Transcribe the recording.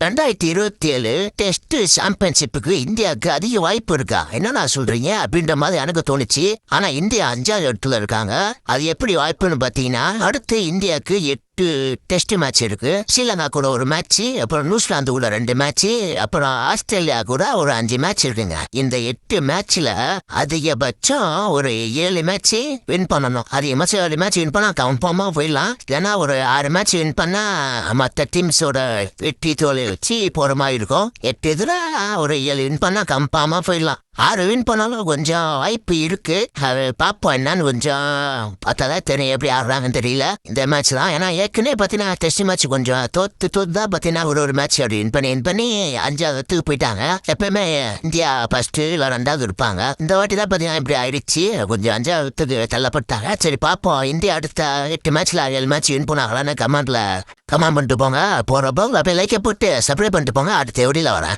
2027 test சாம்பியன்ஷிப்புக்கு இந்தியாவுக்கு அதிக வாய்ப்பு இருக்கா என்னன்னா சொல்றீங்க அப்படின்ற மாதிரி எனக்கு தோணுச்சு. ஆனா இந்தியா 5வது இடத்துல இருக்காங்க. அது எப்படி வாய்ப்புன்னு பாத்தீங்கன்னா, அடுத்து இந்தியாவுக்கு 8 டெஸ்ட் மேட்ச் இருக்கு. ஸ்ரீலங்கா கூட ஒரு மேட்ச், அப்புறம் நியூசிலாந்து கூட 2 மேட்ச், அப்புறம் ஆஸ்திரேலியா கூட ஒரு 5 மேட்ச் இருக்குங்க. இந்த 8 மேட்ச்ல அதிகபட்சம் ஒரு 7 மேட்ச் வின் பண்ணணும். அதிகபட்சம் 7 மேட்ச் வின் பண்ணா கன்ஃபார்மா போயிடலாம். ஏன்னா ஒரு 6 மேட்ச் வின் பண்ணா மற்ற டீம்ஸோட வெற்றி தோல்வி வச்சு போற மாதிரி இருக்கும். 8 இதுல ஒரு 7 வின் பண்ணா கன்ஃபார்மா போயிடலாம். 6 வின் பண்ணாலும் கொஞ்சம் வாய்ப்பு இருக்கு. அது பார்ப்போம் என்னன்னு கொஞ்சம் பார்த்தாதான் தெரியும் எப்படி ஆடுறாங்கன்னு தெரியல இந்த மேட்ச் தான். ஏன்னா ஏற்கனவே பார்த்தீங்கன்னா டெஸ்ட் மேட்ச் கொஞ்சம் தோத்து தான் பார்த்தீங்கன்னா ஒரு மேட்ச் அப்படி வின் பண்ணி 5வது போயிட்டாங்க. எப்பயுமே இந்தியா ஃபர்ஸ்ட் இல்லை 2வது இருப்பாங்க. இந்த வாட்டி தான் பார்த்தீங்கன்னா இப்படி ஆயிடுச்சு, கொஞ்சம் 5வது தள்ளப்பட்டாங்க. சரி பார்ப்போம், இந்தியா அடுத்த 8 மேட்ச்ல 7 மேட்ச் வின் பண்ணாங்களான்னு கமெண்ட் பண்ணிட்டு போங்க. போறப்போ அப்படியே லைக்கை போட்டு சப்ஸ்கிரைப் பண்ணிட்டு போங்க. அடுத்த வீடியோல வரேன்.